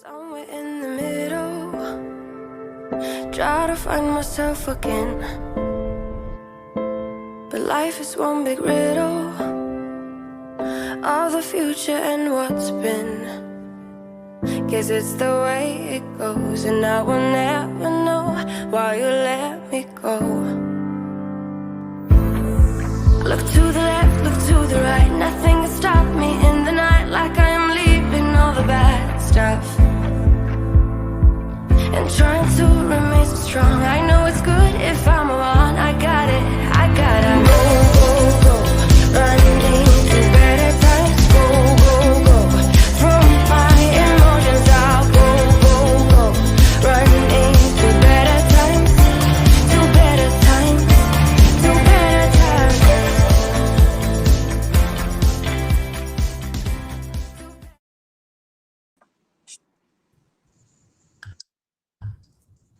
Somewhere in the middle, try to find myself again. But life is one big riddle of the future and what's been. Guess it's the way it goes, and I will never know why you let me go. Look to the left, look to the right, nothing can stop me in the night, like I am leaving all the bad stuff and trying to remain so strong. I know it's good if I'm wrong. I got it, I gotta go, go, go, running to better times. Go, go, go, from my emotions I'll go, go, go, running to better times, to better times, to better times.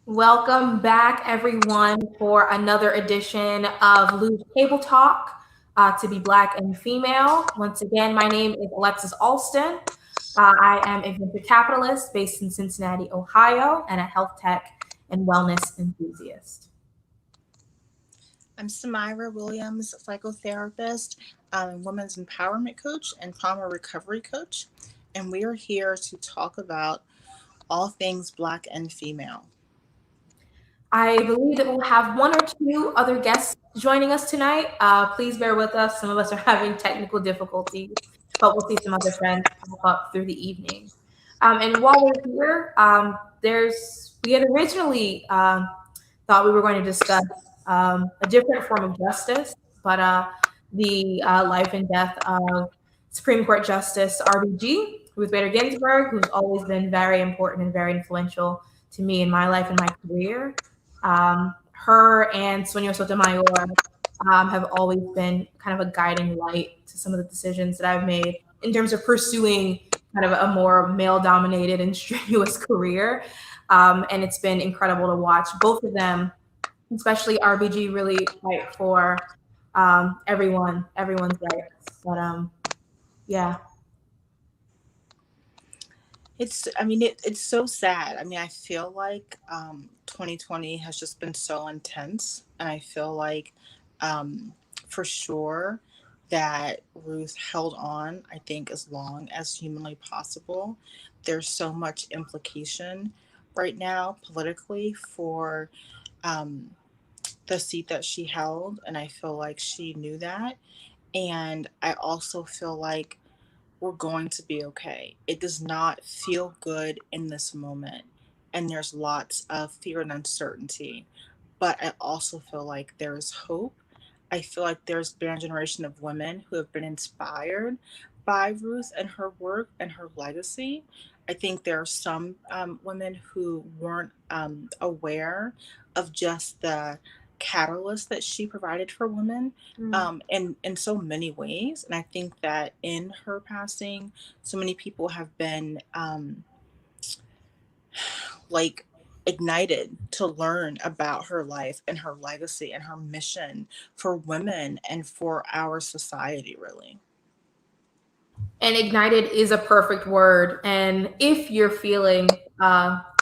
Welcome back, everyone, for another edition of Lou's Table Talk, to be Black and female. Once again, my name is Alexis Alston. I am a venture capitalist based in Cincinnati, Ohio, and a health tech and wellness enthusiast. I'm Samira Williams, psychotherapist, women's empowerment coach, and trauma recovery coach. And we are here to talk about all things Black and female. I believe that we'll have one or two other guests joining us tonight. Please bear with us. Some of us are having technical difficulties, but we'll see some other friends pop up through the evening. And while we're here, we had originally thought we were going to discuss a different form of justice, but the life and death of Supreme Court Justice RBG, Ruth Bader Ginsburg, who's always been very important and very influential to me in my life and my career. Her and Sonia Sotomayor have always been kind of a guiding light to some of the decisions that I've made in terms of pursuing kind of a more male-dominated and strenuous career. And it's been incredible to watch both of them, especially RBG, really fight for everyone's rights. But yeah. It's so sad. I feel like 2020 has just been so intense. And I feel like for sure that Ruth held on, I think, as long as humanly possible. There's so much implication right now politically for the seat that she held. And I feel like she knew that. And I also feel like we're going to be okay. It does not feel good in this moment. And there's lots of fear and uncertainty. But I also feel like there's hope. I feel like there's been a generation of women who have been inspired by Ruth and her work and her legacy. I think there are some women who weren't aware of just the catalyst that she provided for women in so many ways. And I think that in her passing, so many people have been like ignited to learn about her life and her legacy and her mission for women and for our society, really. And ignited is a perfect word. And if you're feeling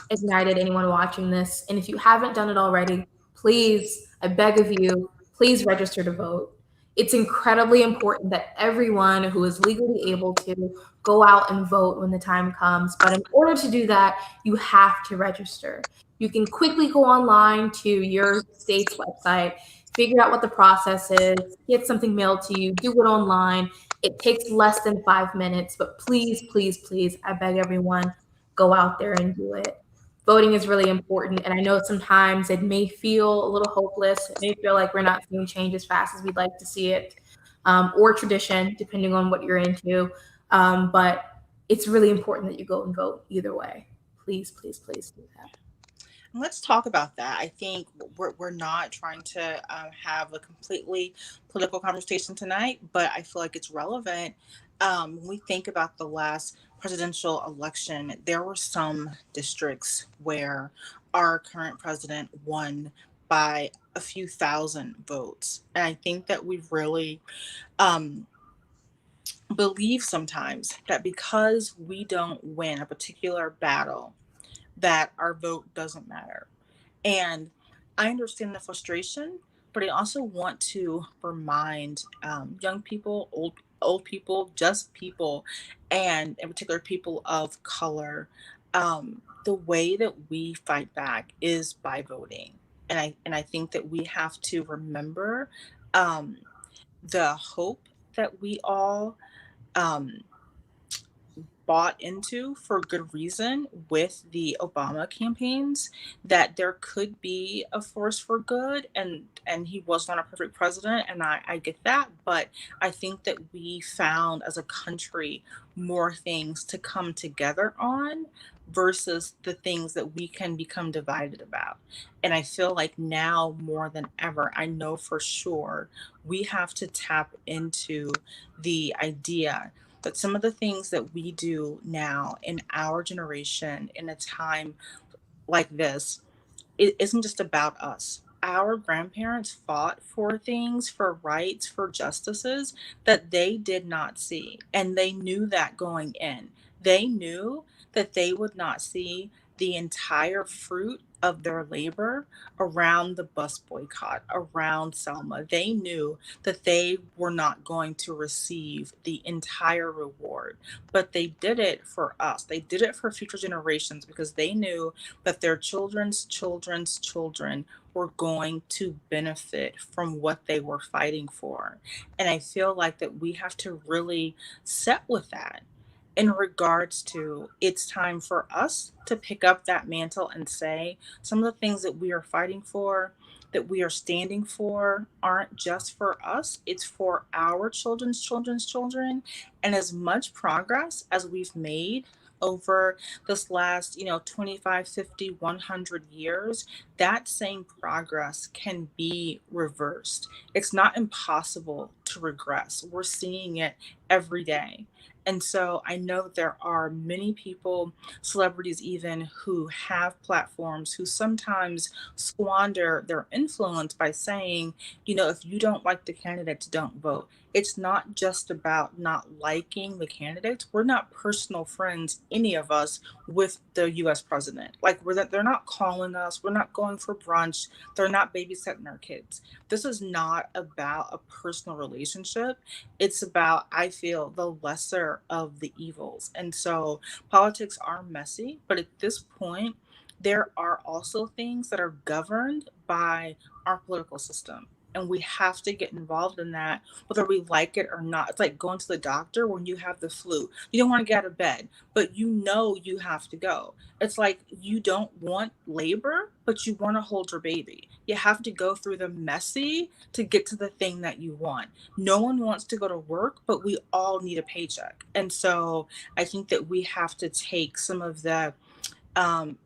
ignited, anyone watching this, and if you haven't done it already, please, I beg of you, please register to vote. It's incredibly important that everyone who is legally able to go out and vote when the time comes. But in order to do that, you have to register. You can quickly go online to your state's website, figure out what the process is, get something mailed to you, do it online. It takes less than 5 minutes, but please, please, please, I beg everyone, go out there and do it. Voting is really important, and I know sometimes it may feel a little hopeless. It may feel like we're not seeing change as fast as we'd like to see it, or tradition, depending on what you're into. But it's really important that you go and vote either way. Please, please, please do that. Let's talk about that. I think we're not trying to have a completely political conversation tonight, but I feel like it's relevant. When we think about the last presidential election, there were some districts where our current president won by a few thousand votes. And I think that we've really believe sometimes that because we don't win a particular battle, that our vote doesn't matter. And I understand the frustration, but I also want to remind young people, old people, just people, and in particular people of color, the way that we fight back is by voting. And I think that we have to remember um, the hope that we all um, bought into for good reason with the Obama campaigns, that there could be a force for good, and he was not a perfect president, and I get that, but I think that we found as a country more things to come together on versus the things that we can become divided about. And I feel like now more than ever, I know for sure we have to tap into the idea that some of the things that we do now in our generation in a time like this, it isn't just about us. Our grandparents fought for things, for rights, for justices that they did not see. And they knew that going in. They knew that they would not see the entire fruit of their labor around the bus boycott, around Selma. They knew that they were not going to receive the entire reward, but they did it for us. They did it for future generations because they knew that their children's children's children were going to benefit from what they were fighting for. And I feel like that we have to really set with that in regards to it's time for us to pick up that mantle and say some of the things that we are fighting for, that we are standing for, aren't just for us, it's for our children's children's children. And as much progress as we've made over this last 25, 50, 100 years, that same progress can be reversed. It's not impossible to regress. We're seeing it every day. And so I know that there are many people, celebrities even, who have platforms who sometimes squander their influence by saying, if you don't like the candidates, don't vote. It's not just about not liking the candidates. We're not personal friends, any of us, with the US president. Like, they're not calling us, we're not going for brunch, they're not babysitting our kids. This is not about a personal relationship. It's about, I feel, the lesser of the evils. And so politics are messy, but at this point, there are also things that are governed by our political system. And we have to get involved in that, whether we like it or not. It's like going to the doctor when you have the flu. You don't want to get out of bed, but you have to go. It's like you don't want labor, but you want to hold your baby. You have to go through the messy to get to the thing that you want. No one wants to go to work, but we all need a paycheck. And so I think that we have to take some of the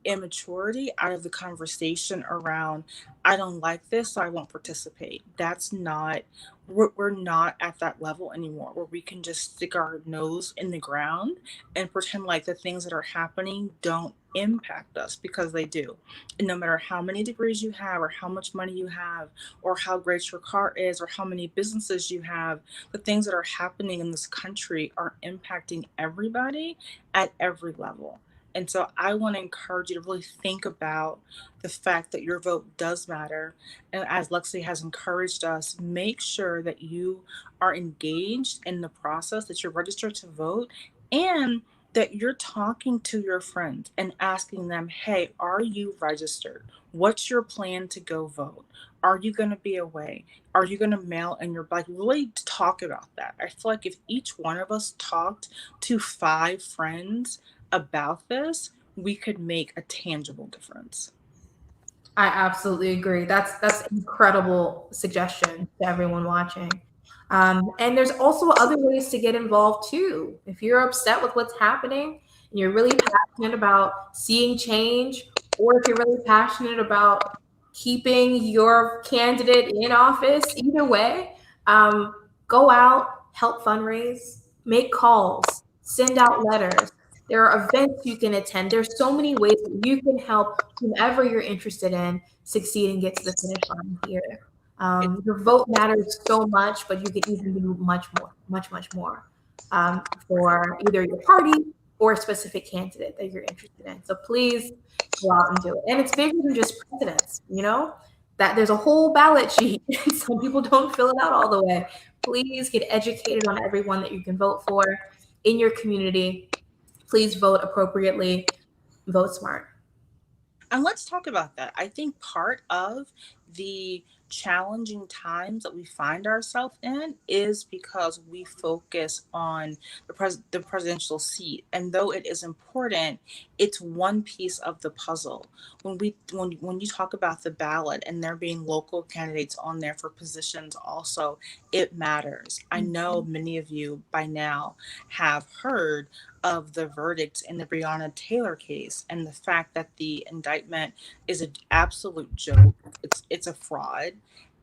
immaturity out of the conversation around, I don't like this, so I won't participate. That's not, we're not at that level anymore where we can just stick our nose in the ground and pretend like the things that are happening don't impact us, because they do. And no matter how many degrees you have, or how much money you have, or how great your car is, or how many businesses you have, the things that are happening in this country are impacting everybody at every level. And so I want to encourage you to really think about the fact that your vote does matter. And as Lexi has encouraged us, make sure that you are engaged in the process, that you're registered to vote, and that you're talking to your friends and asking them, hey, are you registered? What's your plan to go vote? Are you going to be away? Are you going to mail in your, like, really talk about that? I feel like if each one of us talked to 5 friends about this, we could make a tangible difference. I absolutely agree. That's incredible suggestion to everyone watching. And there's also other ways to get involved too. If you're upset with what's happening and you're really passionate about seeing change, or if you're really passionate about keeping your candidate in office, either way, go out, help fundraise, make calls, send out letters. There are events you can attend. There's so many ways that you can help whomever you're interested in succeed and get to the finish line here. Your vote matters so much, but you can even do much more, much, much more. for either your party or a specific candidate that you're interested in. So please go out and do it. And it's bigger than just presidents, you know, that there's a whole ballot sheet. Some people don't fill it out all the way. Please get educated on everyone that you can vote for in your community. Please vote appropriately, vote smart. And let's talk about that. I think part of the challenging times that we find ourselves in is because we focus on the presidential seat, and though it is important, it's one piece of the puzzle. When you talk about the ballot and there being local candidates on there for positions, also it matters. I know many of you by now have heard of the verdict in the Breonna Taylor case and the fact that the indictment is an absolute joke. It's a fraud.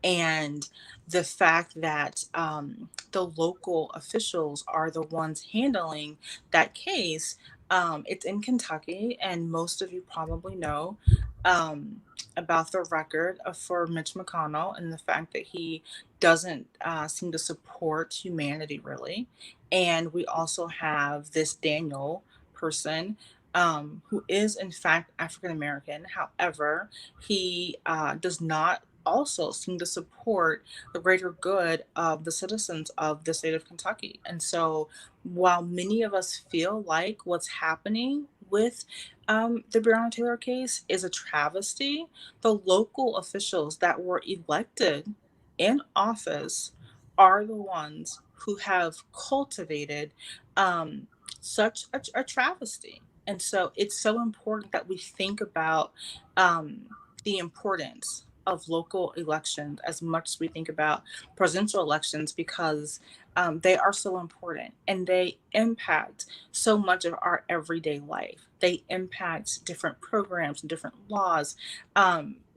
And the fact that the local officials are the ones handling that case. It's in Kentucky, and most of you probably know about the record for Mitch McConnell and the fact that he doesn't seem to support humanity really. And we also have this Daniel person who is, in fact, African American. However, he does not also seem to support the greater good of the citizens of the state of Kentucky. And so, while many of us feel like what's happening with the Breonna Taylor case is a travesty, the local officials that were elected in office are the ones who have cultivated such a travesty. And so it's so important that we think about the importance of local elections as much as we think about presidential elections, because they are so important and they impact so much of our everyday life. They impact different programs and different laws.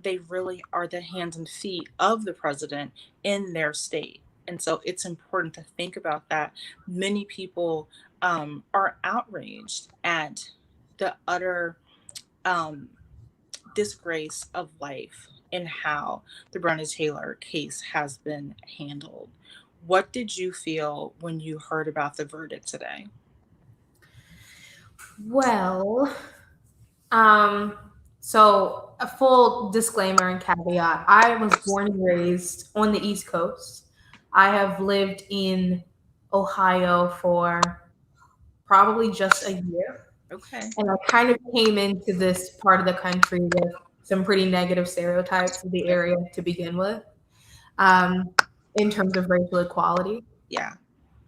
They really are the hands and feet of the president in their state. And so it's important to think about that. Many people are outraged at the utter disgrace of life and how the Breonna Taylor case has been handled. What did you feel when you heard about the verdict today? Well, um, so a full disclaimer and caveat. I was born and raised on the East Coast. I have lived in Ohio for probably just a year. Okay. And I kind of came into this part of the country with some pretty negative stereotypes of the area to begin with, um, in terms of racial equality. Yeah.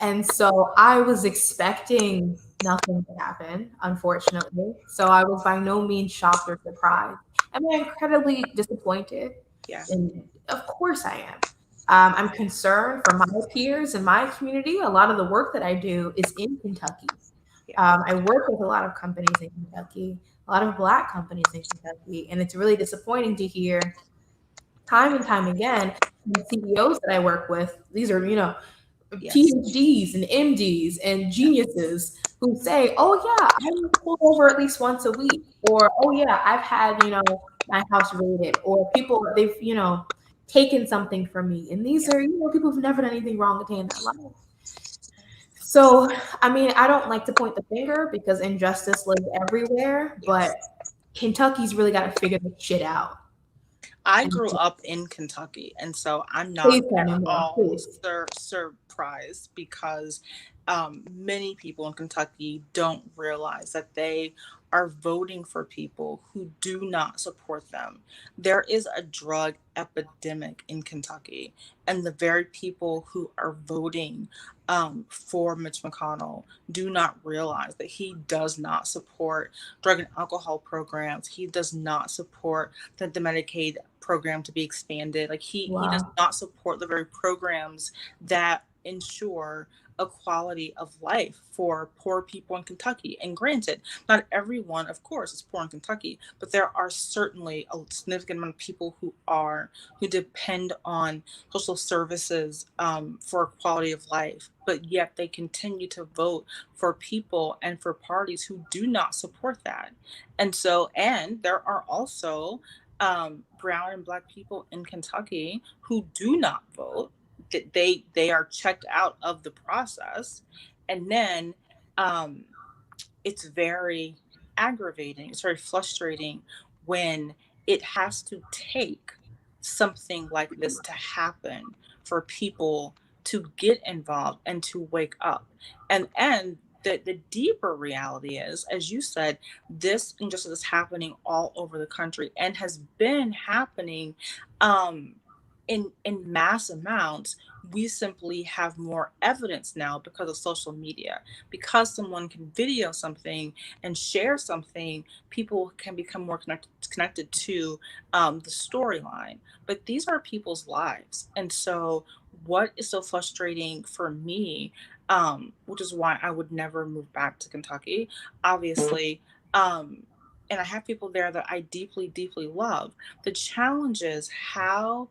And so I was expecting nothing to happen, unfortunately. So I was by no means shocked or surprised. I'm incredibly disappointed. Yeah. And of course I am. I'm concerned for my peers in my community. A lot of the work that I do is in Kentucky. I work with a lot of companies in Kentucky, a lot of Black companies in Kentucky, and it's really disappointing to hear time and time again the CEOs that I work with. These are, Yes. PhDs and MDs and geniuses who say, "Oh yeah, I'm pulled over at least once a week," or "Oh yeah, I've had my house raided," or people they've taken something from me, and these are people who've never done anything wrong a day in their life. So, I mean, I don't like to point the finger because injustice lives everywhere, but Kentucky's really got to figure this shit out. I grew up in Kentucky, and so I'm not Please tell me at more, all please. surprised because many people in Kentucky don't realize that they are voting for people who do not support them. There is a drug epidemic in Kentucky, and the very people who are voting for Mitch McConnell do not realize that he does not support drug and alcohol programs. He does not support the Medicaid program to be expanded. Like he does Wow. not support the very programs that ensure a quality of life for poor people in Kentucky. And granted, not everyone, of course, is poor in Kentucky, but there are certainly a significant amount of people who depend on social services for quality of life, but yet they continue to vote for people and for parties who do not support that. And there are also brown and Black people in Kentucky who do not vote. They are checked out of the process, And then um, it's very aggravating, it's very frustrating when it has to take something like this to happen for people to get involved and to wake up. And the deeper reality is, as you said, this injustice is happening all over the country and has been happening um, in mass amounts. We simply have more evidence now because of social media. Because someone can video something and share something, people can become more connected to the storyline. But these are people's lives. And so, what is so frustrating for me, which is why I would never move back to Kentucky, obviously. And I have people there that I deeply, deeply love. The challenge is how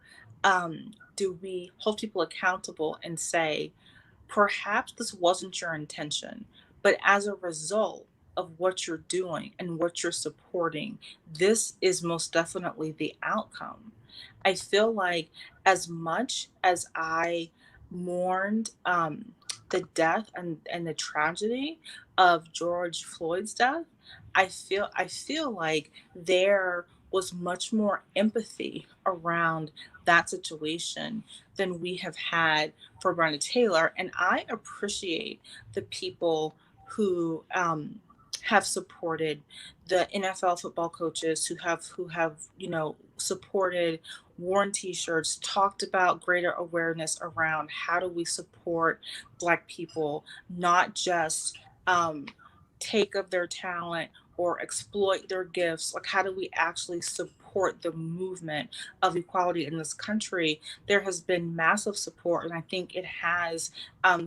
do we hold people accountable and say, perhaps this wasn't your intention, but as a result of what you're doing and what you're supporting, this is most definitely the outcome. I feel like as much as I mourned the death and the tragedy of George Floyd's death, I feel like there was much more empathy around that situation than we have had for Breonna Taylor. And I appreciate the people who have supported the NFL football coaches who have supported, worn T-shirts, talked about greater awareness around how do we support Black people, not just take of their talent or exploit their gifts. Like, how do we actually support the movement of equality in this country? There has been massive support, and I think it has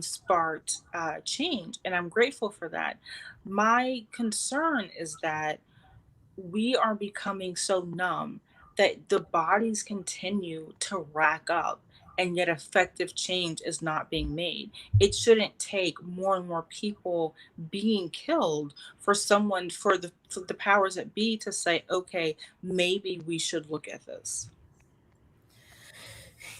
sparked change, and I'm grateful for that. My concern is that we are becoming so numb that the bodies continue to rack up, and yet effective change is not being made. It shouldn't take more and more people being killed for someone, for the powers that be to say, okay, maybe we should look at this.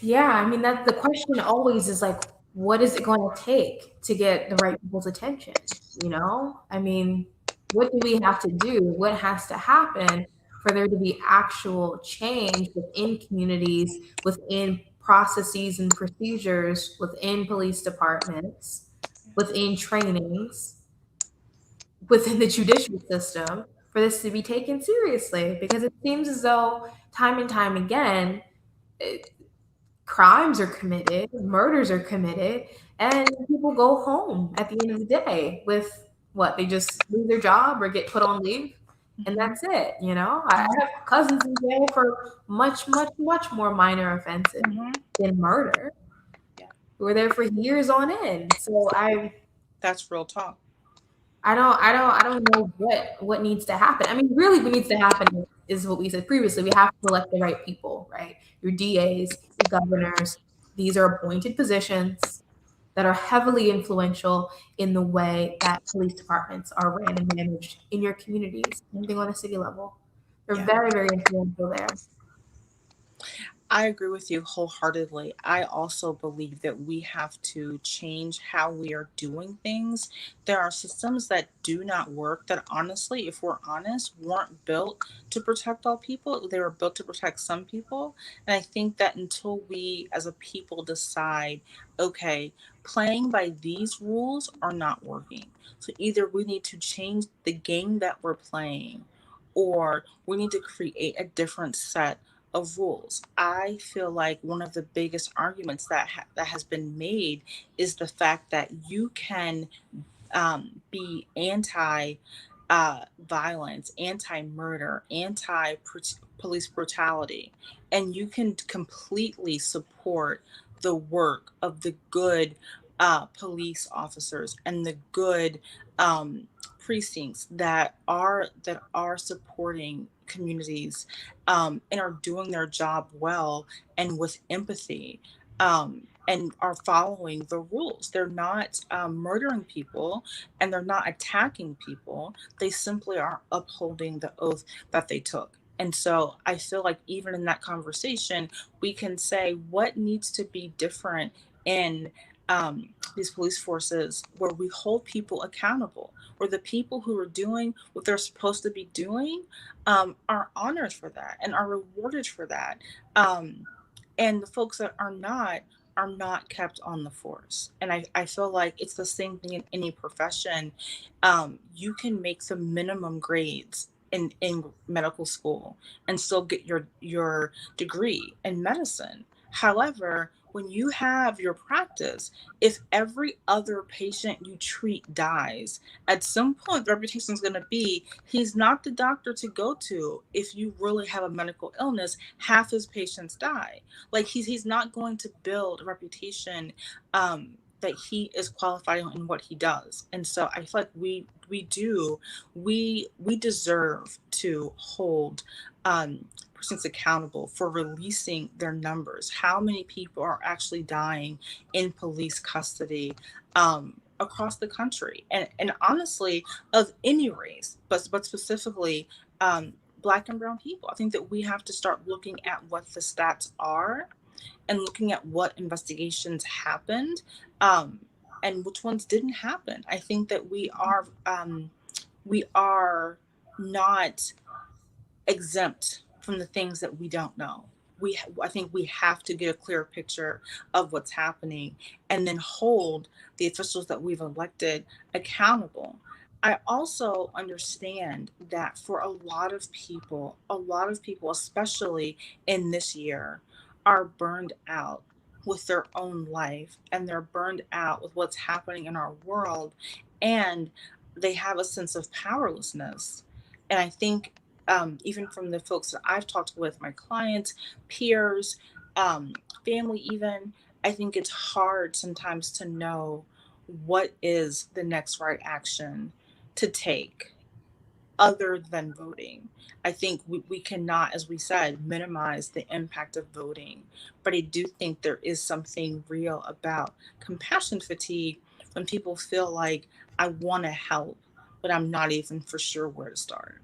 Yeah, I mean that the question always is like, what is it going to take to get the right people's attention? You know, I mean, what do we have to do? What has to happen for there to be actual change within communities, within processes and procedures, within police departments, within trainings, within the judicial system for this to be taken seriously? Because it seems as though time and time again, crimes are committed, murders are committed, and people go home at the end of the day with what? They just lose their job or get put on leave, and Mhm, that's it. You know, I mhm, have cousins in jail for much, much, much more minor offenses mhm. than murder Yeah, who were there for years on end. So that's real talk. I don't know what needs to happen. I mean, really, what needs to happen is what we said previously. We have to elect the right people, right? Your DAs, your governors. These are appointed positions that are heavily influential in the way that police departments are ran and managed in your communities, anything on a city level. They're Yeah. very, very influential there. I agree with you wholeheartedly. I also believe that we have to change how we are doing things. There are systems that do not work that, honestly, if we're honest, weren't built to protect all people. They were built to protect some people. And I think that until we as a people decide, okay, playing by these rules are not working. So either we need to change the game that we're playing, or we need to create a different set of rules. I feel like one of the biggest arguments that has been made is the fact that you can be anti violence, anti murder, anti police brutality, and you can completely support the work of the good police officers and the good precincts that are supporting communities and are doing their job well and with empathy. And are following the rules. They're not murdering people, and they're not attacking people. They simply are upholding the oath that they took. And so I feel like even in that conversation, we can say what needs to be different in these police forces where we hold people accountable, where the people who are doing what they're supposed to be doing are honored for that and are rewarded for that. Um, and the folks that are not kept on the force. And I feel like it's the same thing in any profession. You can make the minimum grades in medical school and still get your degree in medicine. However, when you have your practice, if every other patient you treat dies, at some point the reputation is going to be he's not the doctor to go to. If you really have a medical illness, half his patients die. Like he's not going to build a reputation that he is qualified in what he does. And so I feel like we deserve to hold persons accountable for releasing their numbers. How many people are actually dying in police custody across the country, and honestly, of any race, but specifically Black and Brown people. I think that we have to start looking at what the stats are and looking at what investigations happened and which ones didn't happen. I think that we are not exempt from the things that we don't know. I think we have to get a clear picture of what's happening and then hold the officials that we've elected accountable. I also understand that for a lot of people, especially in this year, are burned out with their own life and they're burned out with what's happening in our world, and they have a sense of powerlessness. And I think even from the folks that I've talked with, my clients, peers, family, even, I think it's hard sometimes to know what is the next right action to take other than voting. I think we cannot, as we said, minimize the impact of voting. But I do think there is something real about compassion fatigue when people feel like I want to help, but I'm not even for sure where to start.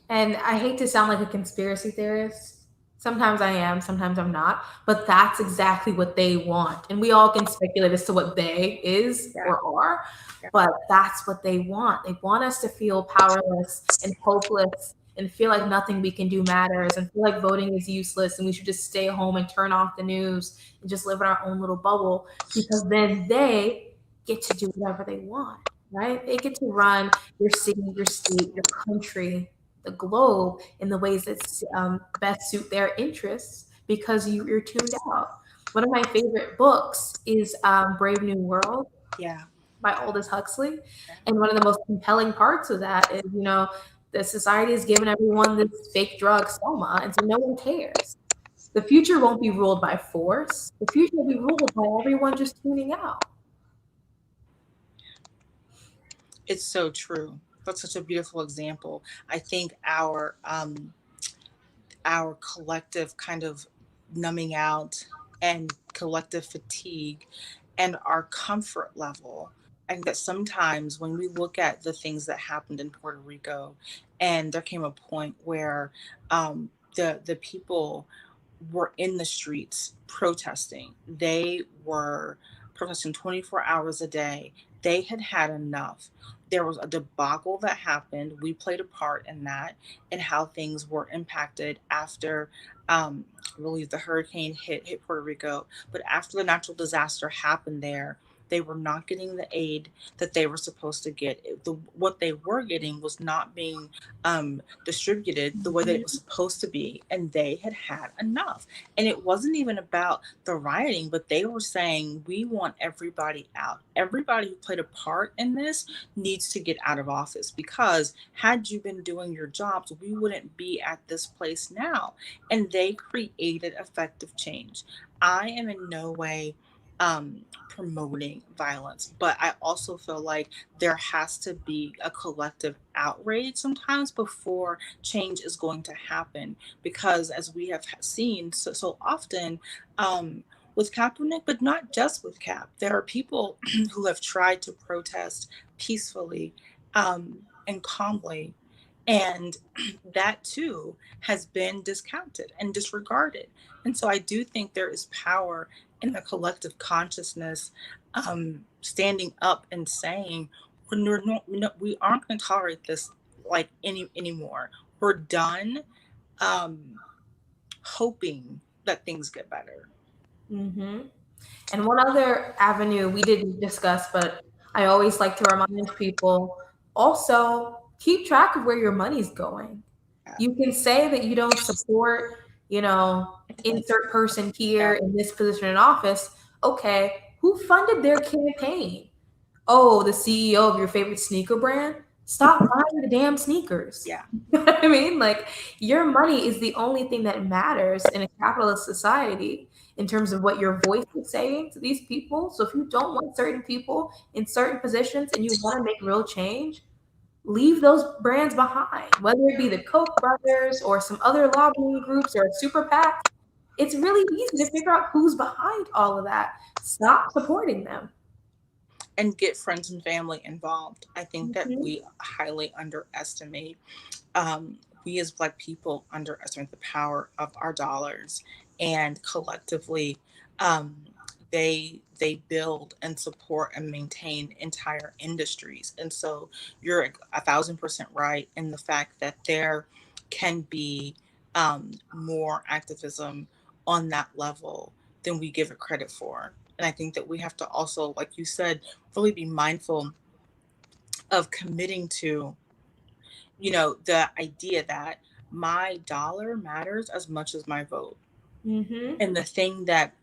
And I hate to sound like a conspiracy theorist. Sometimes I am, sometimes I'm not. But that's exactly what they want. And we all can speculate as to what they is Yeah. or are, Yeah. but that's what they want. They want us to feel powerless and hopeless and feel like nothing we can do matters and feel like voting is useless and we should just stay home and turn off the news and just live in our own little bubble, because then they get to do whatever they want, right? They get to run your city, your state, your country, the globe in the ways that best suit their interests because you're tuned out. One of my favorite books is Brave New World Yeah. by Aldous Huxley. And one of the most compelling parts of that is, the society has given everyone this fake drug, Soma, and so no one cares. The future won't be ruled by force. The future will be ruled by everyone just tuning out. It's so true. That's such a beautiful example. I think our collective kind of numbing out and collective fatigue and our comfort level. I think that sometimes when we look at the things that happened in Puerto Rico, and there came a point where the people were in the streets protesting. They were protesting 24 hours a day. They had had enough. There was a debacle that happened. We played a part in that and how things were impacted after really the hurricane hit Puerto Rico. But after the natural disaster happened there, they were not getting the aid that they were supposed to get. What they were getting was not being distributed the way that it was supposed to be, and they had had enough. And it wasn't even about the rioting, but they were saying, we want everybody out. Everybody who played a part in this needs to get out of office, because had you been doing your jobs, we wouldn't be at this place now. And they created effective change. I am in no way promoting violence, but I also feel like there has to be a collective outrage sometimes before change is going to happen, because as we have seen so often with Kaepernick, but not just with Cap, there are people who have tried to protest peacefully and calmly, And that too has been discounted and disregarded. And so I do think there is power in the collective consciousness, standing up and saying, we aren't going to tolerate this like anymore. We're done hoping that things get better. hmm And one other avenue we didn't discuss, but I always like to remind people also keep track of where your money's going. Yeah. You can say that you don't support, insert person here Yeah. in this position in office. Okay, who funded their campaign? Oh, the CEO of your favorite sneaker brand? Stop buying the damn sneakers. Yeah. You know what I mean? Like, your money is the only thing that matters in a capitalist society in terms of what your voice is saying to these people. So if you don't want certain people in certain positions and you want to make real change, leave those brands behind, whether it be the Koch brothers or some other lobbying groups or a super PAC. It's really easy to figure out who's behind all of that. Stop supporting them. And get friends and family involved. I think that Mhm. we highly underestimate, we as Black people underestimate the power of our dollars, and collectively, um, they build and support and maintain entire industries. And so you're 1,000% right in the fact that there can be more activism on that level than we give it credit for. And I think that we have to also, like you said, really be mindful of committing to, the idea that my dollar matters as much as my vote. Mm-hmm. And the thing that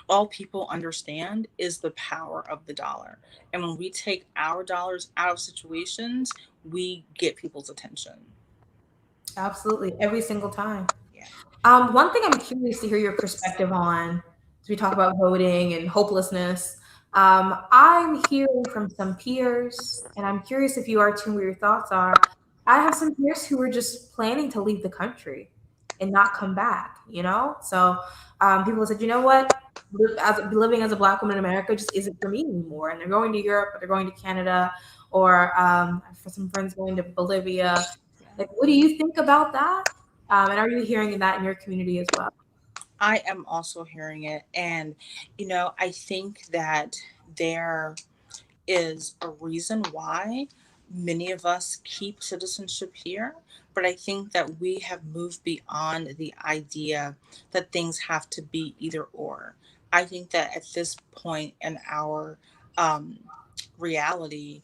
all people understand is the power of the dollar. And when we take our dollars out of situations, we get people's attention. Absolutely. Every single time. Yeah. One thing I'm curious to hear your perspective on as we talk about voting and hopelessness. I'm hearing from some peers, and I'm curious if you are too, what your thoughts are. I have some peers who are just planning to leave the country and not come back, So people said, you know what? Living as a Black woman in America just isn't for me anymore. And they're going to Europe, or they're going to Canada, or for some friends going to Bolivia. Like, what do you think about that? And are you hearing that in your community as well? I am also hearing it. And, I think that there is a reason why many of us keep citizenship here. But I think that we have moved beyond the idea that things have to be either or. I think that at this point in our um, reality,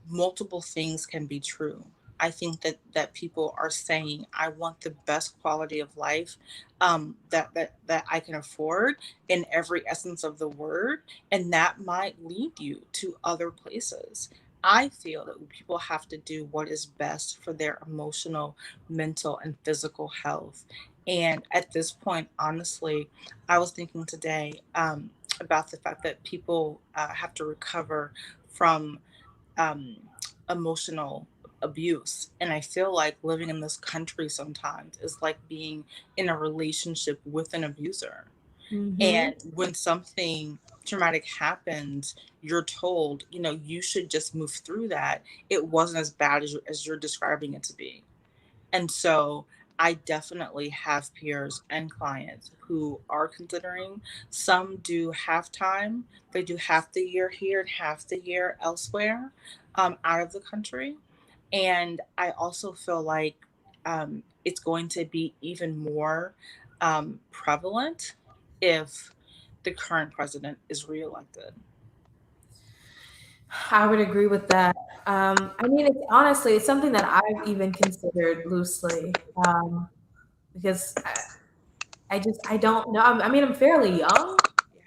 multiple things can be true. I think that people are saying, I want the best quality of life, that I can afford in every essence of the word, and that might lead you to other places. I feel that people have to do what is best for their emotional, mental, and physical health. And at this point, honestly, I was thinking today, about the fact that people have to recover from um, emotional abuse. And I feel like living in this country sometimes is like being in a relationship with an abuser. Mm-hmm. And when something traumatic happens, you're told, you should just move through that. It wasn't as bad as you're describing it to be. And so I definitely have peers and clients who are considering. Some do half time, they do half the year here and half the year elsewhere, out of the country. And I also feel like it's going to be even more prevalent if the current president is reelected. I would agree with that. I mean, it's something that I've even considered loosely, because I don't know. I mean, I'm fairly young,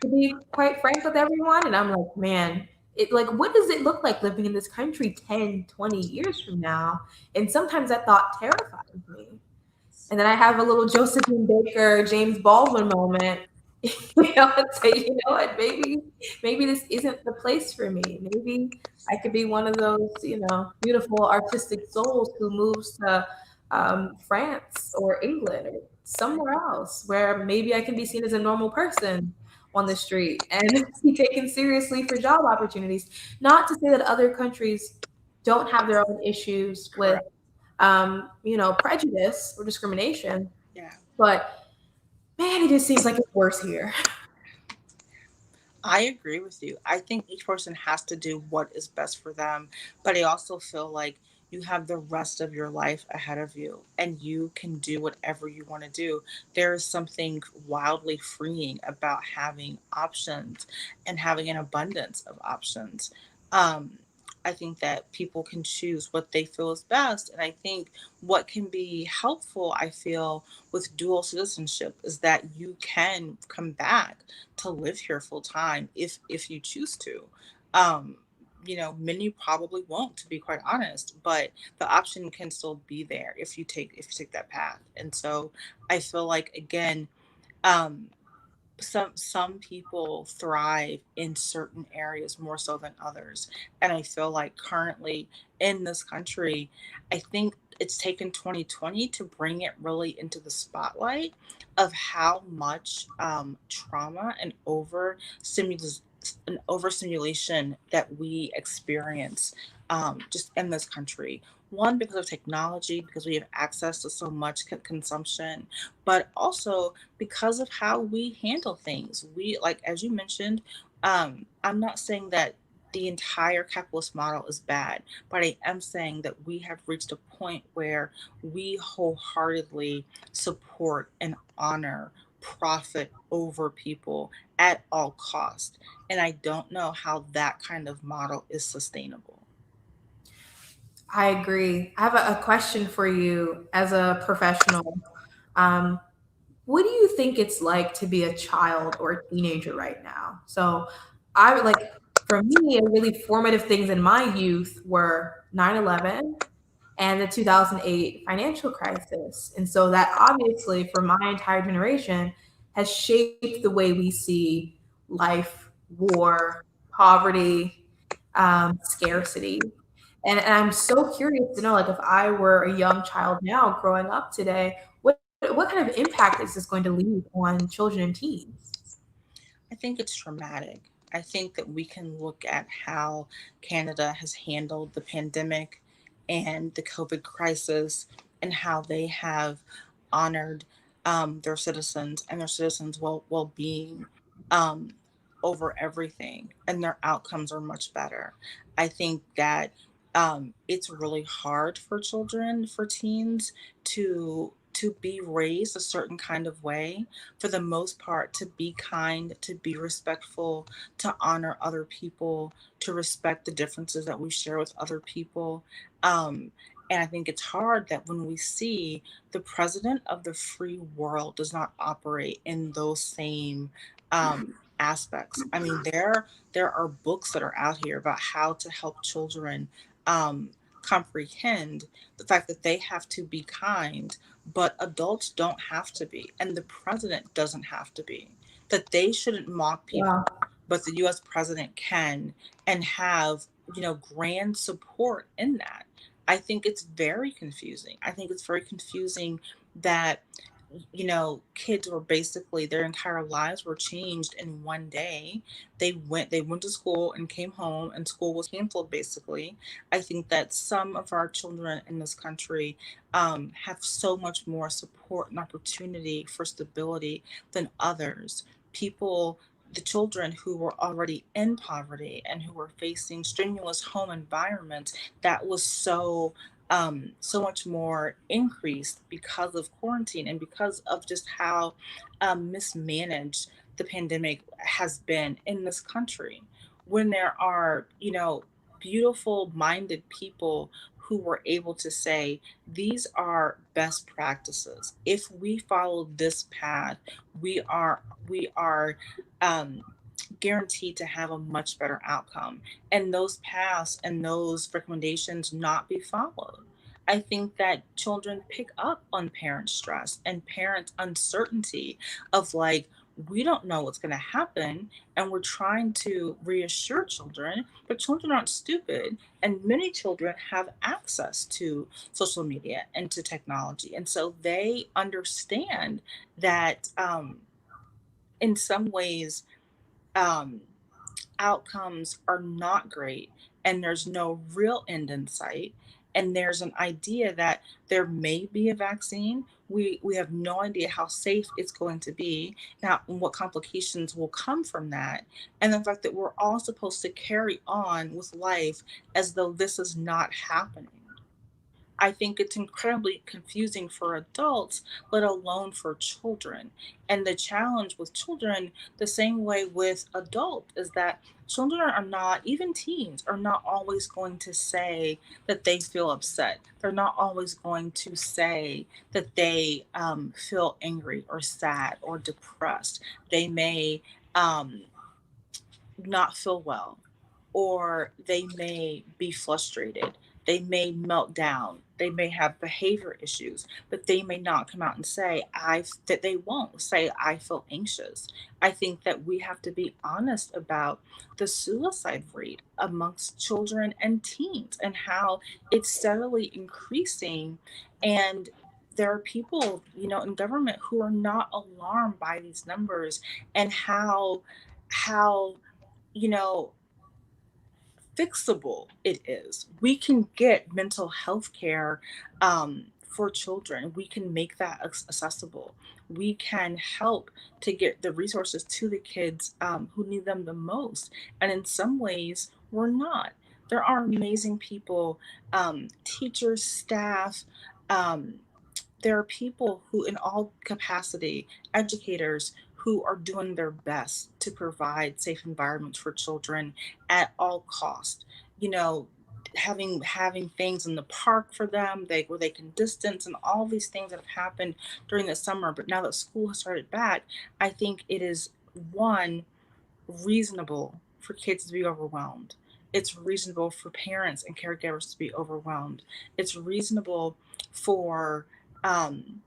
to be quite frank with everyone, and I'm like, man, what does it look like living in this country 10, 20 years from now? And sometimes that thought terrifies me. And then I have a little Josephine Baker, James Baldwin moment, and say, you know what, maybe this isn't the place for me. Maybe I could be one of those, beautiful artistic souls who moves to France or England or somewhere else where maybe I can be seen as a normal person on the street and be taken seriously for job opportunities. Not to say that other countries don't have their own issues with Correct. prejudice or discrimination. Yeah. But man, it just seems like it's worse here. I agree with you. I think each person has to do what is best for them, but I also feel like you have the rest of your life ahead of you and you can do whatever you want to do. There is something wildly freeing about having options and having an abundance of options. Um, I think that people can choose what they feel is best. And I think what can be helpful, I feel, with dual citizenship is that you can come back to live here full time if you choose to. Um, many probably won't, to be quite honest, but the option can still be there if you take that path. And so I feel like again, um, some people thrive in certain areas more so than others, and I feel like currently in this country, I think it's taken 2020 to bring it really into the spotlight of how much trauma and overstimulation that we experience just in this country. One, because of technology, because we have access to so much consumption, but also because of how we handle things. We, like, as you mentioned, I'm not saying that the entire capitalist model is bad, but I am saying that we have reached a point where we wholeheartedly support and honor profit over people at all cost. And I don't know how that kind of model is sustainable. I agree. I have a question for you as a professional. Um, what do you think it's like to be a child or a teenager right now? So, I would like, for me, really formative things in my youth were 9/11 and the 2008 financial crisis. And so, that obviously, for my entire generation, has shaped the way we see life, war, poverty, scarcity. And I'm so curious to know, like, if I were a young child now growing up today, what kind of impact is this going to leave on children and teens? I think it's traumatic. I think that we can look at how Canada has handled the pandemic and the COVID crisis and how they have honored their citizens and their citizens' well-being um, over everything, and their outcomes are much better. I think that it's really hard for children, for teens, to be raised a certain kind of way, for the most part, to be kind, to be respectful, to honor other people, to respect the differences that we share with other people. And I think it's hard that when we see the president of the free world does not operate in those same aspects. I mean, there are books that are out here about how to help children um, comprehend the fact that they have to be kind, but adults don't have to be, and the president doesn't have to be. That they shouldn't mock people, Wow. but the US president can, and have, grand support in that. I think it's very confusing. I think it's very confusing that kids were basically their entire lives were changed in one day. They went to school and came home and school was canceled basically. I think that some of our children in this country have so much more support and opportunity for stability than others. People, the children who were already in poverty and who were facing strenuous home environments, that was so much more increased because of quarantine and because of just how mismanaged the pandemic has been in this country. When there are, beautiful minded people who were able to say, these are best practices. If we follow this path, we are um, guaranteed to have a much better outcome, and those paths and those recommendations not be followed. I think that children pick up on parent stress and parent uncertainty of like, we don't know what's going to happen. And we're trying to reassure children, but children aren't stupid. And many children have access to social media and to technology. And so they understand that in some ways, um, outcomes are not great and there's no real end in sight. And there's an idea that there may be a vaccine. We have no idea how safe it's going to be, now, and what complications will come from that. And the fact that we're all supposed to carry on with life as though this is not happening. I think it's incredibly confusing for adults, let alone for children. And the challenge with children, the same way with adults, is that children are not, even teens, are not always going to say that they feel upset. They're not always going to say that they feel angry or sad or depressed. They may um, not feel well, or they may be frustrated. They may melt down. They may have behavior issues, but they may not come out and say that they won't say I feel anxious. I think that we have to be honest about the suicide rate amongst children and teens and how it's steadily increasing. And there are people, in government who are not alarmed by these numbers, and how you know fixable it is. We can get mental health care for children. We can make that accessible. We can help to get the resources to the kids who need them the most. And in some ways, we're not. There are amazing people, teachers, staff. Um, there are people who, in all capacity, educators who are doing their best to provide safe environments for children at all cost. You know, having things in the park for them, where they can distance, and all these things that have happened during the summer. But now that school has started back, I think it is one reasonable for kids to be overwhelmed. It's reasonable for parents and caregivers to be overwhelmed. It's reasonable for um,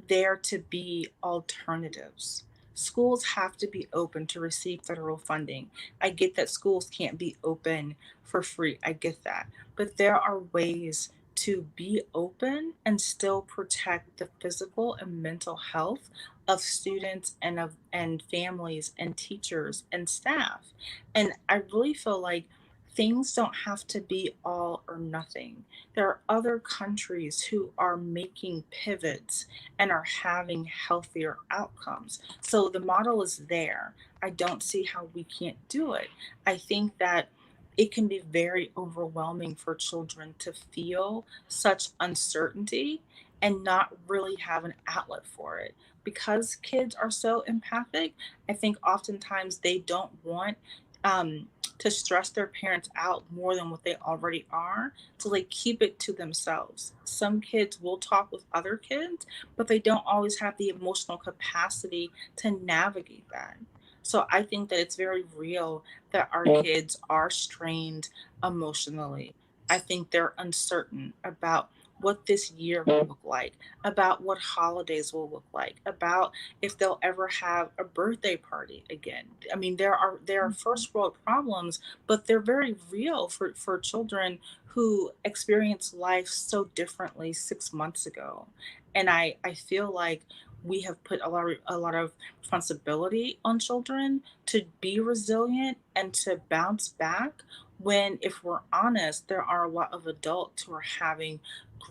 there to be alternatives. Schools have to be open to receive federal funding. I get that schools can't be open for free. I get that. But there are ways to be open and still protect the physical and mental health of students and families and teachers and staff. And I really feel like things don't have to be all or nothing. There are other countries who are making pivots and are having healthier outcomes. So the model is there. I don't see how we can't do it. I think that it can be very overwhelming for children to feel such uncertainty and not really have an outlet for it. Because kids are so empathic, I think oftentimes they don't want um, to stress their parents out more than what they already are. So they keep it to themselves. Some kids will talk with other kids, but they don't always have the emotional capacity to navigate that. So I think that it's very real that our kids are strained emotionally. I think they're uncertain about what this year will look like, about what holidays will look like, about if they'll ever have a birthday party again. I mean, there are first world problems, but they're very real for children who experience life so differently 6 months ago. And I feel like we have put a lot of responsibility on children to be resilient and to bounce back, when, if we're honest, there are a lot of adults who are having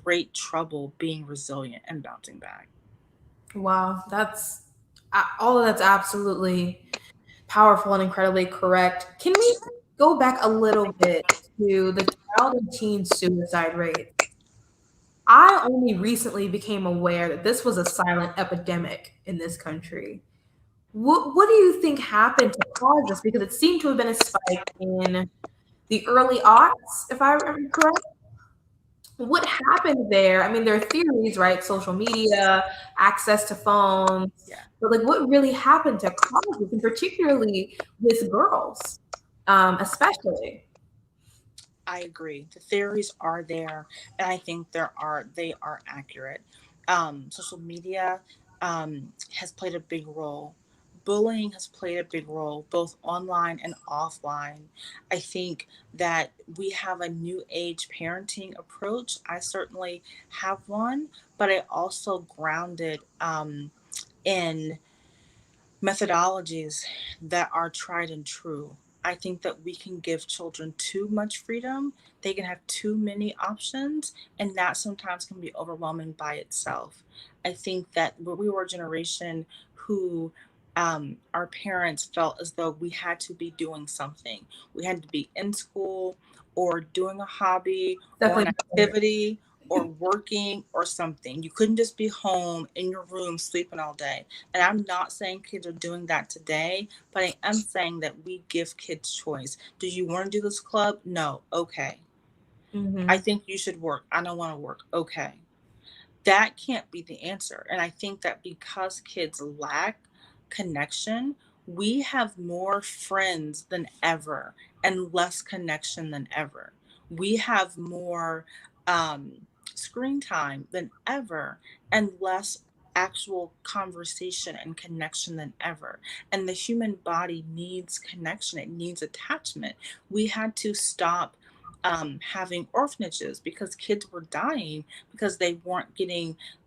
great trouble being resilient and bouncing back. Wow, that's all of that's absolutely powerful and incredibly correct. Can we go back a little bit to the child and teen suicide rate? I only recently became aware that this was a silent epidemic in this country. What do you think happened to cause this? Because it seemed to have been a spike in the early aughts, if I remember correct. What happened there? I mean, there are theories, right? Social media, access to phones, Yeah. but like, what really happened to cause this, and particularly with girls, especially? I agree. The theories are there, and I think they are accurate. Social media has played a big role. Bullying has played a big role, both online and offline. I think that we have a new age parenting approach. I certainly have one, but I also grounded in methodologies that are tried and true. I think that we can give children too much freedom. They can have too many options, and that sometimes can be overwhelming by itself. I think that we were a generation who our parents felt as though we had to be doing something. We had to be in school or doing a hobby or an Definitely. activity or working or something. You couldn't just be home in your room sleeping all day. And I'm not saying kids are doing that today, but I am saying that we give kids choice. Do you want to do this club? No. Okay. I Mm-hmm. think you should work. I don't want to work. Okay. That can't be the answer. And I think that because kids lack connection, we have more friends than ever and less connection than ever. We have more screen time than ever and less actual conversation and connection than ever. And the human body needs connection, it needs attachment. We had to stop having orphanages because kids were dying because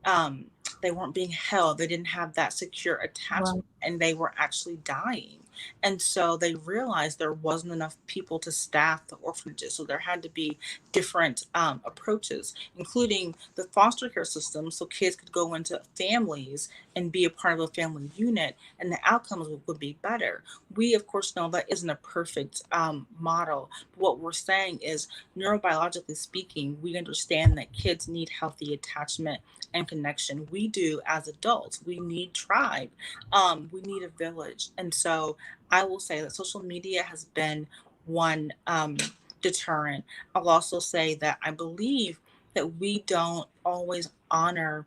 um, they weren't being held. They didn't have that secure Wow. attachment, and they were actually dying. And so they realized there wasn't enough people to staff the orphanages. So there had to be different approaches, including the foster care system, so kids could go into families and be a part of a family unit, and the outcomes would be better. We, of course, know that isn't a perfect model. What we're saying is, neurobiologically speaking, we understand that kids need healthy attachment and connection. We do as adults. We need tribe. We need a village. And so I will say that social media has been one deterrent. I'll also say that I believe that we don't always honor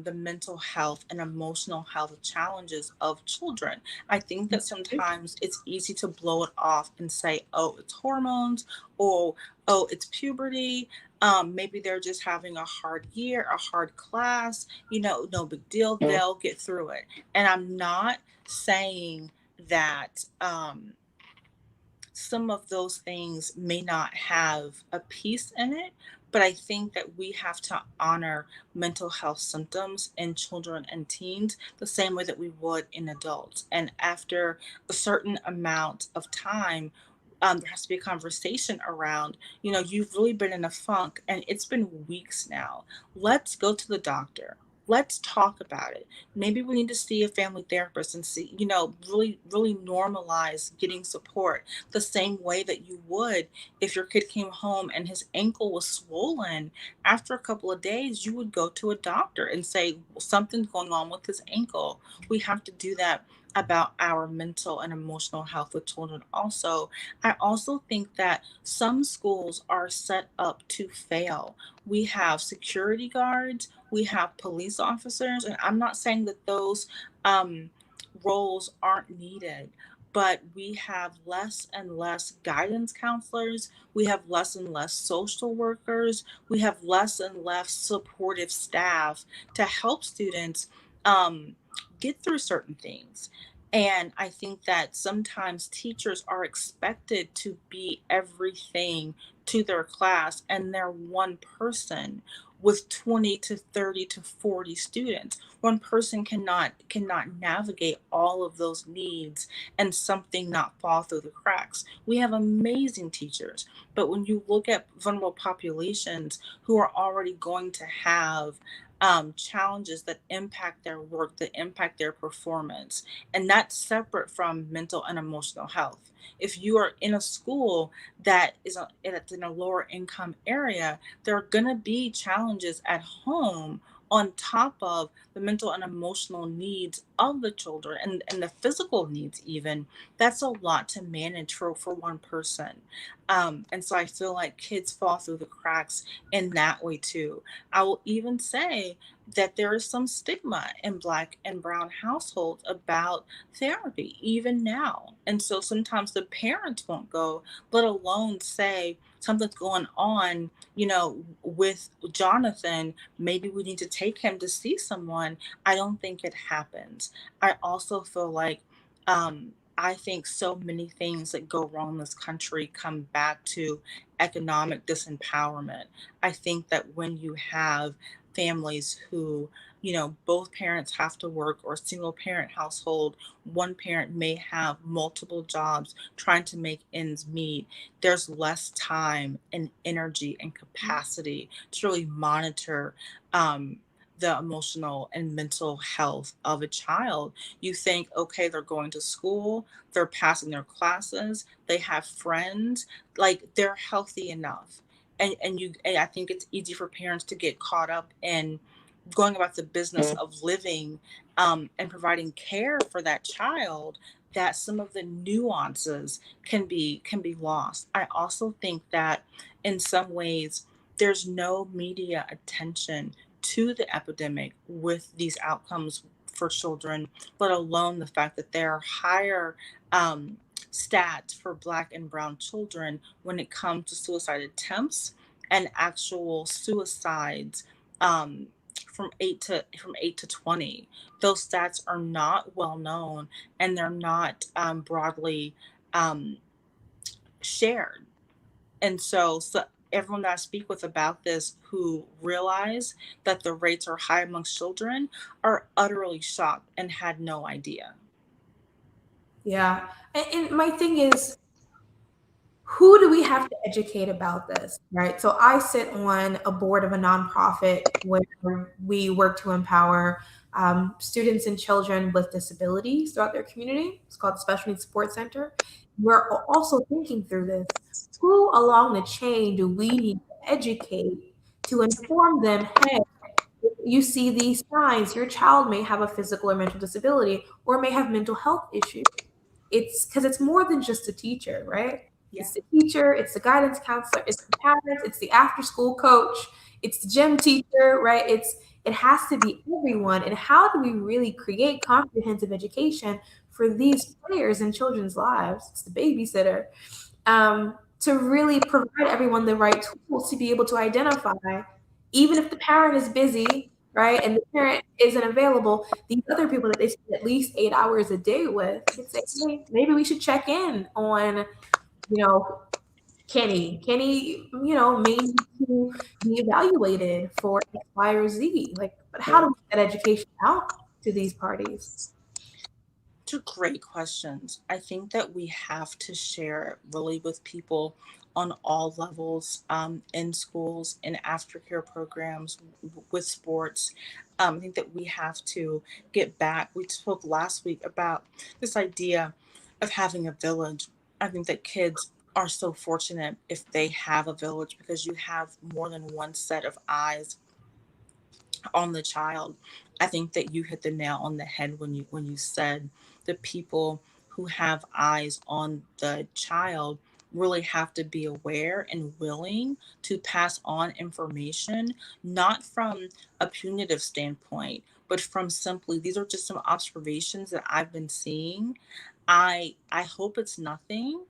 the mental health and emotional health challenges of children. I think that sometimes it's easy to blow it off and say, oh, it's hormones, or oh, it's puberty. Maybe they're just having a hard year, a hard class, no big deal. They'll get through it. And I'm not saying that some of those things may not have a piece in it, but I think that we have to honor mental health symptoms in children and teens the same way that we would in adults. And after a certain amount of time, there has to be a conversation around, you've really been in a funk and it's been weeks now. Let's go to the doctor. Let's talk about it. Maybe we need to see a family therapist and see, really, really normalize getting support the same way that you would if your kid came home and his ankle was swollen. After a couple of days, you would go to a doctor and say, well, something's going on with his ankle. We have to do that about our mental and emotional health with children also. I also think that some schools are set up to fail. We have security guards, we have police officers, and I'm not saying that those um, roles aren't needed, but we have less and less guidance counselors, we have less and less social workers, we have less and less supportive staff to help students um, get through certain things. And I think that sometimes teachers are expected to be everything to their class, and they're one person with 20 to 30 to 40 students. One person cannot navigate all of those needs and something not fall through the cracks. We have amazing teachers, but when you look at vulnerable populations who are already going to have challenges that impact their work, that impact their performance, and that's separate from mental and emotional health. If you are in a school that's in a lower income area, there are going to be challenges at home on top of the mental and emotional needs of the children, and the physical needs even. That's a lot to manage for one person. And so I feel like kids fall through the cracks in that way too. I will even say that there is some stigma in Black and Brown households about therapy, even now. And so sometimes the parents won't go, let alone say something's going on, with Jonathan. Maybe we need to take him to see someone. I don't think it happens. I also feel like, I think so many things that go wrong in this country come back to economic disempowerment. I think that when you have families who, both parents have to work, or single parent household, one parent may have multiple jobs trying to make ends meet. There's less time and energy and capacity to really monitor the emotional and mental health of a child. You think, okay, they're going to school, they're passing their classes, they have friends, like they're healthy enough. And I think it's easy for parents to get caught up in going about the business of living, and providing care for that child, that some of the nuances can be lost. I also think that in some ways there's no media attention to the epidemic with these outcomes for children, let alone the fact that there are higher stats for Black and Brown children when it comes to suicide attempts and actual suicides, um, from 8 to 20. Those stats are not well known, and they're not broadly um, shared. And so everyone that I speak with about this who realize that the rates are high amongst children are utterly shocked and had no idea. Yeah. And my thing is, who do we have to educate about this, right? So I sit on a board of a nonprofit where we work to empower students and children with disabilities throughout their community. It's called the Special Needs Support Center. We're also thinking through this. Who along the chain do we need to educate to inform them, hey, you see these signs, your child may have a physical or mental disability or may have mental health issues. It's because it's more than just a teacher, right? Yeah. It's the teacher, it's the guidance counselor, it's the parents, it's the after school coach, it's the gym teacher, right? It has to be everyone. And how do we really create comprehensive education for these players in children's lives? It's the babysitter. To really provide everyone the right tools to be able to identify, even if the parent is busy, right, and the parent isn't available, these other people that they spend at least 8 hours a day with, can say, hey, maybe we should check in on, you know, Kenny. Kenny, may need to be evaluated for X, Y, or Z. Like, but how do we get that education out to these parties? Two great questions. I think that we have to share it really with people on all levels, in schools, in aftercare programs, with sports. I think that we have to get back. We spoke last week about this idea of having a village. I think that kids are so fortunate if they have a village, because you have more than one set of eyes on the child. I think that you hit the nail on the head when you said the people who have eyes on the child really have to be aware and willing to pass on information, not from a punitive standpoint, but from simply, these are just some observations that I've been seeing. I hope it's nothing,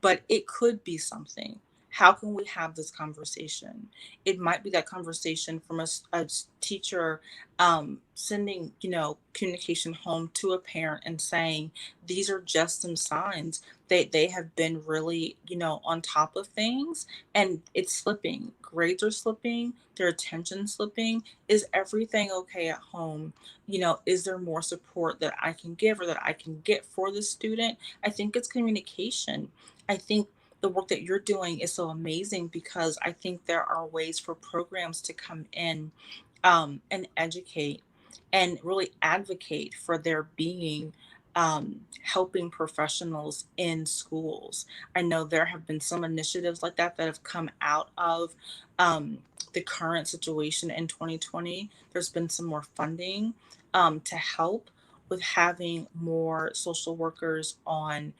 but it could be something. How can we have this conversation? It might be that conversation from a teacher, sending, communication home to a parent and saying, these are just some signs. They have been really, on top of things, and it's slipping. Grades are slipping, their attention slipping. Is everything okay at home? Is there more support that I can give or that I can get for the student? I think it's communication. I think the work that you're doing is so amazing, because I think there are ways for programs to come in, and educate and really advocate for there being, helping professionals in schools. I know there have been some initiatives like that that have come out of, the current situation in 2020. There's been some more funding, to help with having more social workers on,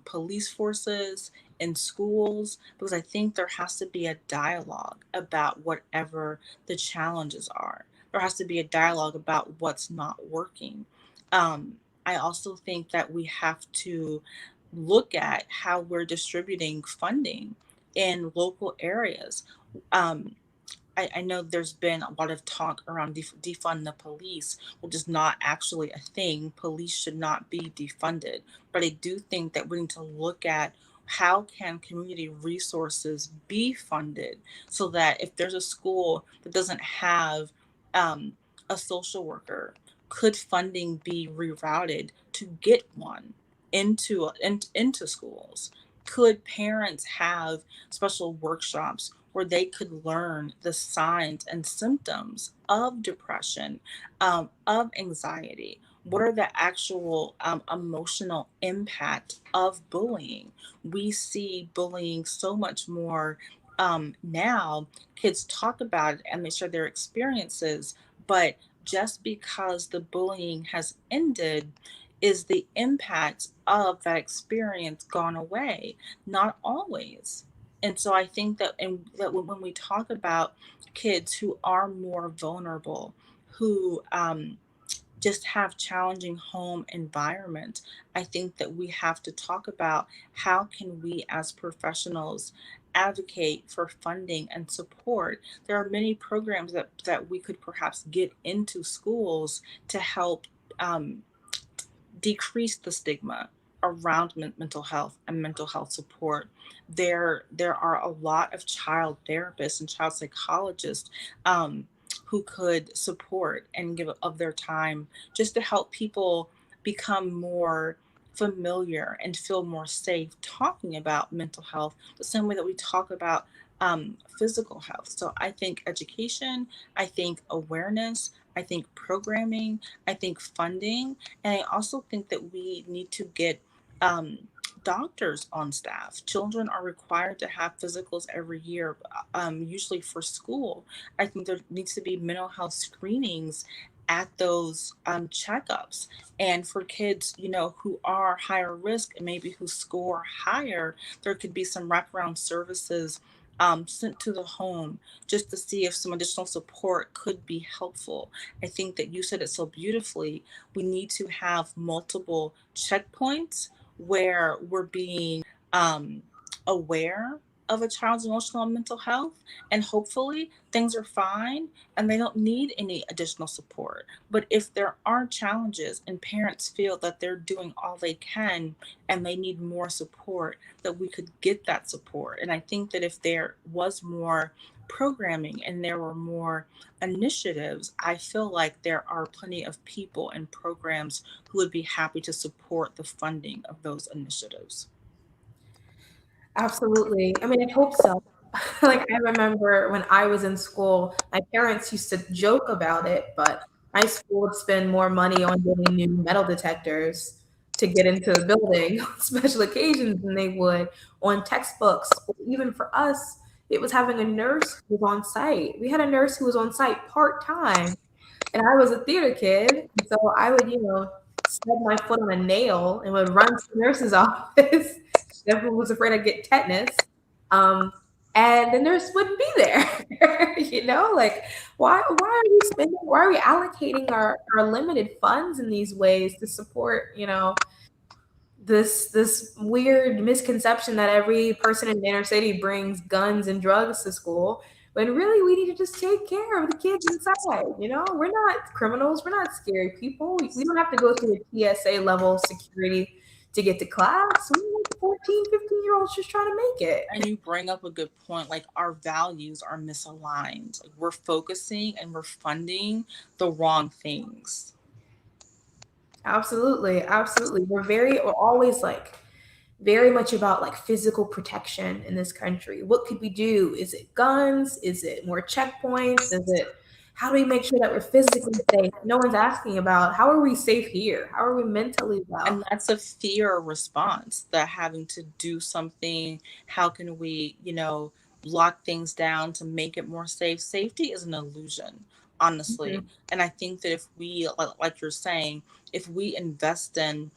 police forces in schools, because I think there has to be a dialogue about whatever the challenges are. There has to be a dialogue about what's not working. Um, I also think that we have to look at how we're distributing funding in local areas. Um, I know there's been a lot of talk around defund the police, which is not actually a thing. Police should not be defunded. But I do think that we need to look at how can community resources be funded, so that if there's a school that doesn't have a social worker? Could funding be rerouted to get one into schools? Could parents have special workshops where they could learn the signs and symptoms of depression, of anxiety? What are the actual emotional impact of bullying? We see bullying so much more now. Kids talk about it and they share their experiences, but just because the bullying has ended, is the impact of that experience gone away? Not always. And so I think that, that when we talk about kids who are more vulnerable, who just have challenging home environment, I think that we have to talk about how can we as professionals advocate for funding and support. There are many programs that we could perhaps get into schools to help um, decrease the stigma around mental health and mental health support. There are a lot of child therapists and child psychologists who could support and give of their time just to help people become more familiar and feel more safe talking about mental health the same way that we talk about physical health. So I think education, I think awareness, I think programming, I think funding, and I also think that we need to get um, doctors on staff. Children are required to have physicals every year, usually for school. I think there needs to be mental health screenings at those checkups. And for kids, who are higher risk and maybe who score higher, there could be some wraparound services sent to the home just to see if some additional support could be helpful. I think that you said it so beautifully. We need to have multiple checkpoints where we're being um, aware of a child's emotional and mental health, and hopefully things are fine and they don't need any additional support. But if there are challenges and parents feel that they're doing all they can and they need more support, that we could get that support. And I think that if there was more programming and there were more initiatives, I feel like there are plenty of people and programs who would be happy to support the funding of those initiatives. Absolutely. I mean, I hope so. Like, I remember when I was in school, my parents used to joke about it, but my school would spend more money on getting new metal detectors to get into the building on special occasions than they would on textbooks. Or even for us, it was having a nurse who was on site. We had a nurse who was on site part-time, and I was a theater kid, and so I would, stub my foot on a nail and would run to the nurse's office. Everyone was afraid I'd get tetanus. Um, and the nurse wouldn't be there. Like, why are we spending, why are we allocating our limited funds in these ways to support, this weird misconception that every person in the inner city brings guns and drugs to school, when really we need to just take care of the kids inside. We're not criminals, we're not scary people. We don't have to go through the TSA level security to get to class. We're like 14, 15-year olds just trying to make it. And you bring up a good point. Like, our values are misaligned. Like, we're focusing and we're funding the wrong things. Absolutely, absolutely. We're always like very much about like physical protection in this country. What could we do? Is it guns? Is it more checkpoints? Is it how do we make sure that we're physically safe? No one's asking about how are we safe here? How are we mentally well? And that's a fear response, that having to do something. How can we, lock things down to make it more safe? Safety is an illusion, honestly. Mhm. And I think that if we, like you're saying, if we invest in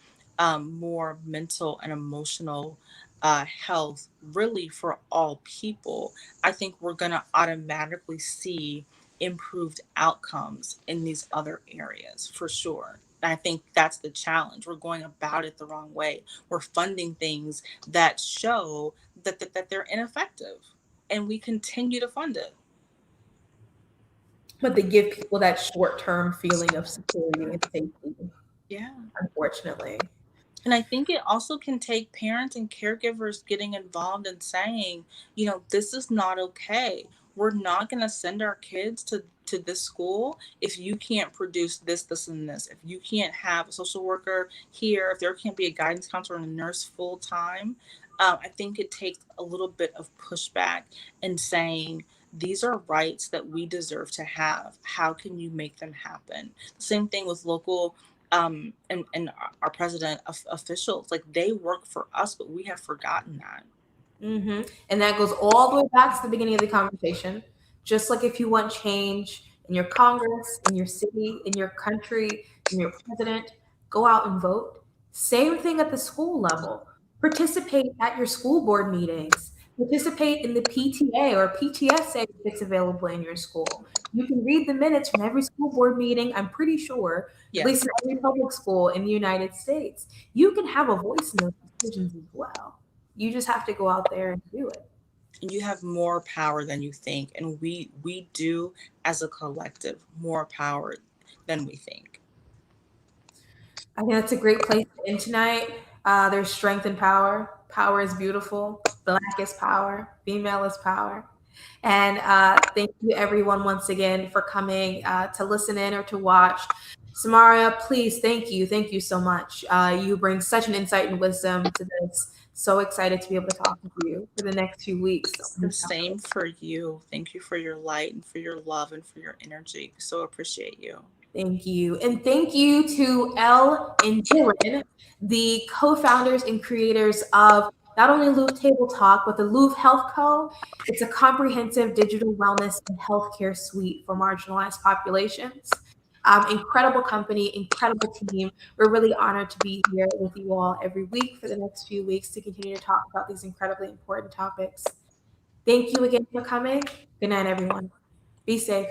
more mental and emotional health, really for all people, I think we're going to automatically see improved outcomes in these other areas for sure. And I think that's the challenge. We're going about it the wrong way. We're funding things that show that they're ineffective, and we continue to fund it. But they give people that short-term feeling of security and safety, Yeah. unfortunately. And I think it also can take parents and caregivers getting involved and saying, this is not okay. we're not going to send our kids to this school if you can't produce this, and this. If you can't have a social worker here, if there can't be a guidance counselor and a nurse full time, I think it takes a little bit of pushback and saying, these are rights that we deserve to have. How can you make them happen? The same thing with local and our president officials. Like, they work for us, but we have forgotten that. And that goes all the way back to the beginning of the conversation. Just like if you want change in your Congress, in your city, in your country, in your president, go out and vote. Same thing at the school level. Participate at your school board meetings. Participate in the PTA or PTSA if it's available in your school. You can read the minutes from every school board meeting, I'm pretty sure, Yes. at least in every public school in the United States. You can have a voice in those decisions as well. You just have to go out there and do it. And you have more power than you think, and we do, as a collective, more power than we think. I think that's a great place to end tonight. There's strength in power. Power is beautiful. Black is power. Female is power. And thank you, everyone, once again for coming to listen in or to watch. Samaria, please, thank you. Thank you so much. You bring such an insight and wisdom to this. So excited to be able to talk with you for the next few weeks. The same for you. Thank you for your light and for your love and for your energy. So appreciate you. Thank you. And thank you to Elle and Dylan, the co-founders and creators of not only Louvre Table Talk, but the Louvre Health Co. It's a comprehensive digital wellness and healthcare suite for marginalized populations. Incredible company, incredible team. We're really honored to be here with you all every week for the next few weeks to continue to talk about these incredibly important topics. Thank you again for coming. Good night, everyone. Be safe.